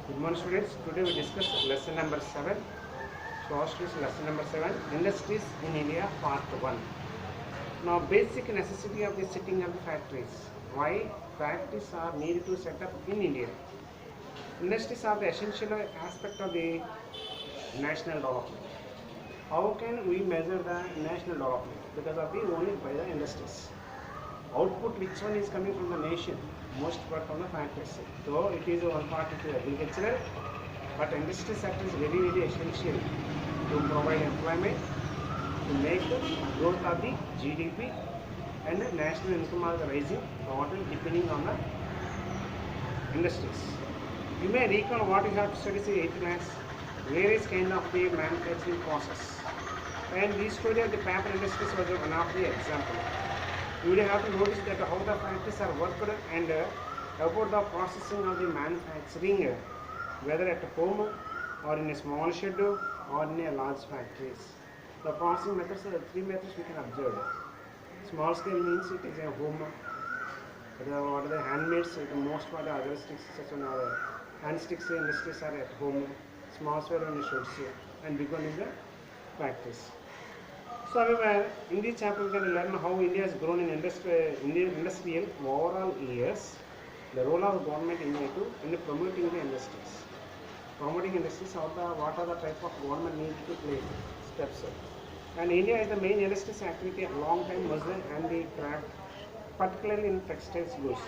Good morning students. Today we discuss lesson number 7. Social is lesson number 7. Industries in India part 1. Now basic necessity of the setting up the factories. Why factories are needed to set up in India? Industries are the essential aspect of the national development. How can we measure the national development? Because of the only by the industries. Output which one is coming from the nation? Most part from the factories. So it is one part to agricultural, but industry sector is very essential to provide employment, to make the growth of the GDP and the national income are rising total depending on the industries. You may recall what you have studied in 8th class, various kind of the manufacturing process. And the story of the paper industries was one of the example. You will have to notice that how the factories are worked and about the processing of the manufacturing, whether at home or in a small shed or in a large factories. The processing methods are three methods we can observe. Small scale means it is a home. What are the handmaids? The most part of other sticks such as hand sticks industries are at home. Small scale and sheds and big one in the factories. So, however, in this chapter we can learn how India has grown in Indian industrial overall years, the role of the government in promoting the industries. Promoting industries, what are the type of government need to play steps. And India is the main industries activity a long time was and the craft, particularly in textiles goods.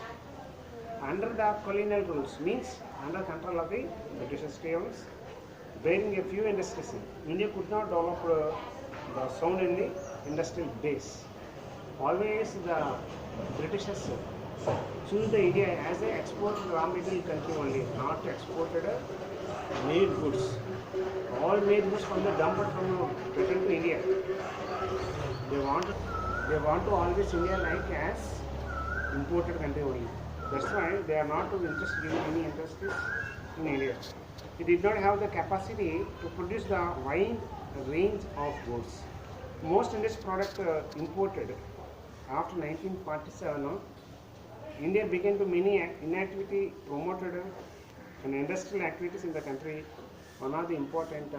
Under the colonial rules means under control of the British states, bearing a few industries, India could not develop the sound in the industrial base. Always the Britishers choose the India as an export raw material country only, not exported made goods. All made goods from the dumped from Britain to India. They want to always India like as imported country only. That's why they are not interested in any industries in India. It did not have the capacity to produce the wide range of goods. Most industry products imported. After 1947, India began to many inactivity promoted and industrial activities in the country. One of the important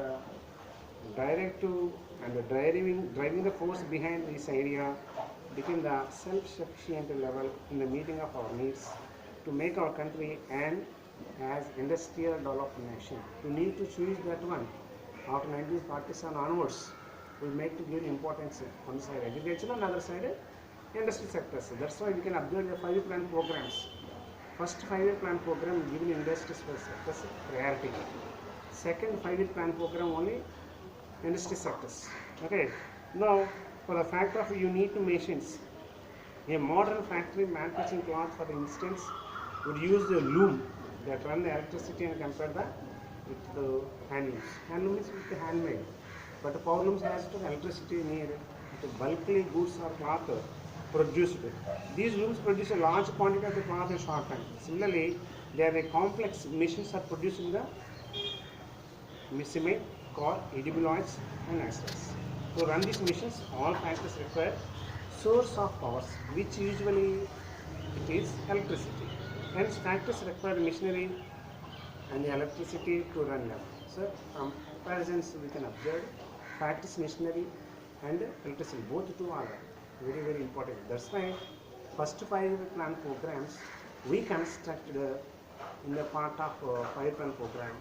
directive and the driving the force behind this idea became the self-sufficient level in the meeting of our needs to make our country and as industrial developed nation. We need to choose that one. After 1947 onwards, we make to give importance on the side agriculture and other side industry sectors. That's why we can observe the 5-year plan programs. First 5-year plan program given industry sectors priority. Second 5-year plan program only industry sectors. Okay. Now for the fact of you need to machines. A modern factory manufacturing cloth, for instance, would use the loom that run the electricity and compare the with the handlooms. Handloom is with the handmade, but the power looms has to electricity near the bulkily goods or cloth produced. These looms produce a large quantity of the cloth in short time. Similarly, there are complex machines are produced in the cement, called edible oils and acids. To run these machines, all factories require source of power, which usually it is electricity. Hence, factories require machinery and the electricity to run them. So, comparisons we can observe factories, machinery, and electricity. Both two are very important. That's why first 5-year plan programs we constructed in the part of 5-year plan program.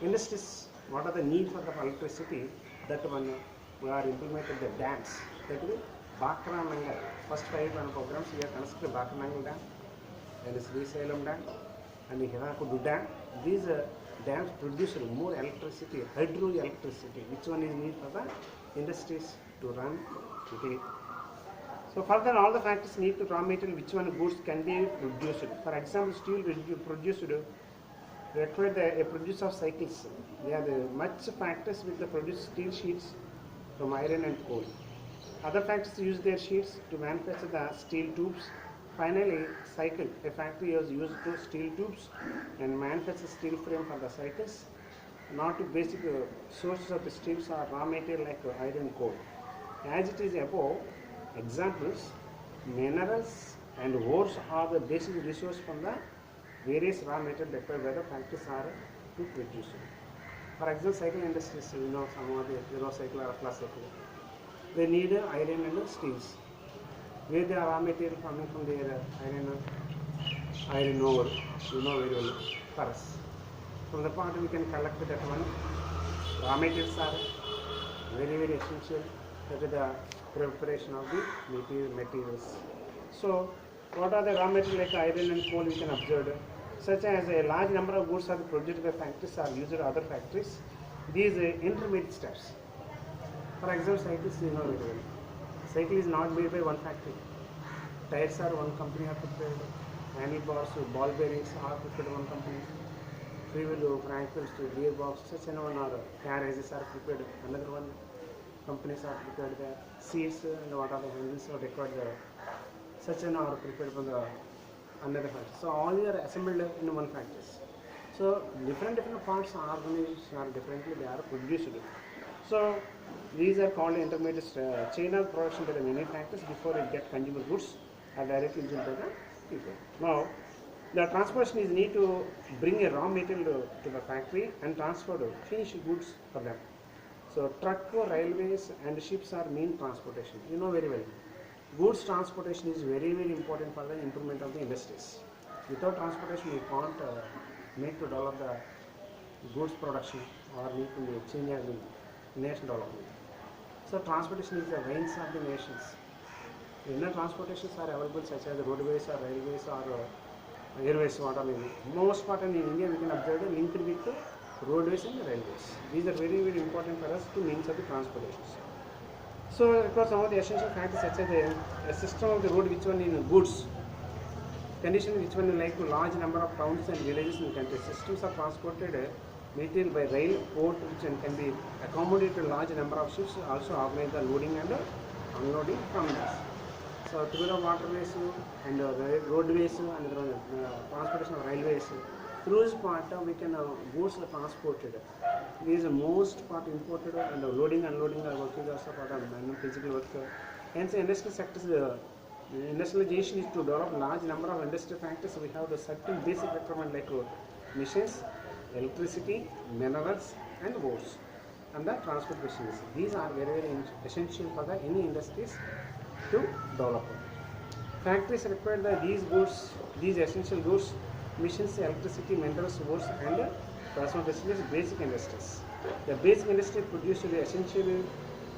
Industries, what are the need for the electricity? That one we are implemented the dams. That will Bakra Nangal. First 5-year plan programs we have constructed Bakra Nangal dam and Srisalem dam and the Hirakudu dam. These dams produce more electricity, hydroelectricity, which one is needed for the industries to run today. So further, all the factories need to raw material which one goods can be produced. For example, steel produced require a produce of cycles. They are much factories with the produce steel sheets from iron and coal. Other factories use their sheets to manufacture the steel tubes. Finally, cycle. A factory is used to steel tubes and manufacture steel frame for the cycles. Not basic sources of the steels are raw material like iron and coal. As it is above, examples, minerals and ores are the basic resource from the various raw material required by the factories are to produce it. For example, cycle industries, some of the Eurocycle or Atlas cycle, they need iron and steels. Where the raw material coming from their iron ore, very well, for us. From the point we can collect that one. Raw materials are very essential for the preparation of the materials. So, what are the raw materials like iron and coal we can observe? Such as a large number of goods are produced by factories or used at other factories. These intermediate steps. For example, cycles very well. Cycle is not made by one factory. Tires are one company are prepared. Handlebars, ball bearings are prepared one company. Freewheel, crankwheels, gearbox, such one are carriages are prepared. Another one companies are prepared there. Seats and what are the handles are required there. Such an are prepared from the another factory. So all are assembled in one factory. So different parts are organized are differently they are produced. So these are called intermediate chain of production by the manufacturers before it get consumer goods are directly used by the people. Now the transportation is need to bring a raw material to the factory and transfer the finished goods for them. So truck, railways and ships are main transportation. You know very well. Goods transportation is very important for the improvement of the industries. Without transportation, we can't make to develop the goods production or need to change the nation development. So transportation is the veins of the nations. Inner transportations are available such as roadways or railways or airways. What I mean, most part in India we can observe the linked with roadways and railways. These are very important for us to means of the transportations. So, of course, some of the essential factors such as a system of the road which one in goods, condition which one like to large number of towns and villages in the country. Systems are transported material by rail, port which can be accommodated to large number of ships, also organize the loading and unloading from this. So, through the waterways and roadways and transportation of railways, through this part we can goods are transported. These are most part imported and loading and unloading are working also for the physical work. Hence, industrial sectors, industrialization is to develop large number of industrial factors. We have the certain basic requirement like machines, electricity, minerals, and boats, and the transport business. These are very essential for the any industries to develop. Factories require these goods, these essential goods, machines, electricity, minerals, boats, and transport facilities, basic industries. The basic industry produces the essential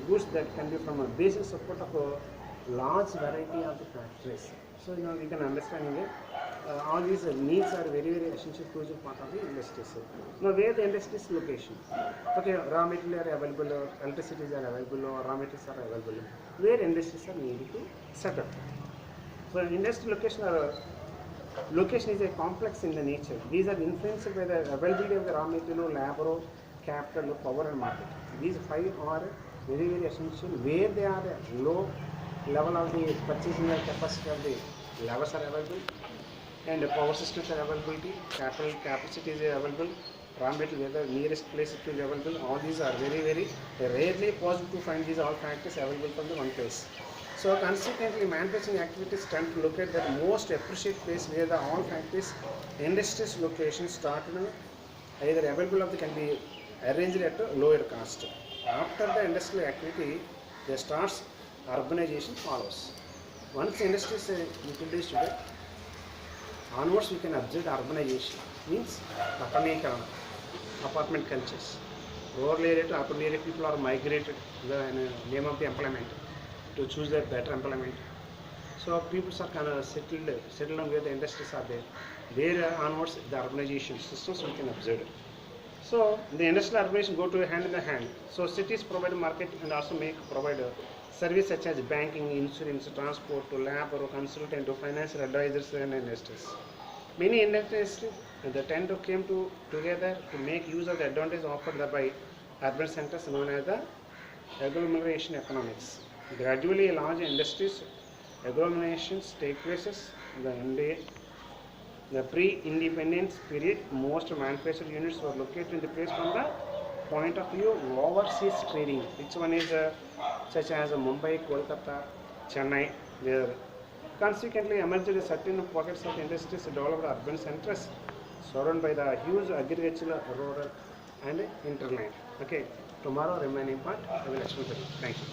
goods that can be from a basic support of a large variety of the factories. So we can understand it. All these needs are very essential crucial part of the industries. Now where the industries location? Okay, raw material are available, electricities are available, or raw materials are available. Where industries are needed to set up. So industrial location is a complex in the nature. These are influenced by the availability of the raw material, labor, capital, power and market. These five are very essential. Where they are low level of the purchasing capacity of the levers are available and the power systems are available, capital capacity is available, raw material where the nearest place it is available. All these are very rarely possible to find these all factors available from the one place. So consequently, manufacturing activities tend to locate the most appreciated place where the all factories, industries locations started either available or can be arranged at a lower cost. After the industrial activity, the starts urbanization follows. Once industry is utilized today, onwards we can observe urbanization. Means apartment cultures. Rural area to urban area people are migrated in the name of the employment to choose their better employment. So people are kind of settled on where the industries are there. There onwards the urbanization systems we can observe. So the industrial urbanization go to hand in the hand. So cities provide market and also provide service such as banking, insurance, transport, to lab or consultant, to financial advisors and industries. Many industries tend to come together to make use of the advantage offered by urban centers known as the agglomeration economics. Gradually, large industries agglomerations take places in the pre-independence period. Most manufacturing units were located in the place from the point of view of overseas trading. Which one is such as Mumbai, Kolkata, Chennai, where consequently emerged certain pockets of industries developed urban centers surrounded by the huge agricultural, rural and internet. Okay, tomorrow remaining part I will explain to you. Thank you.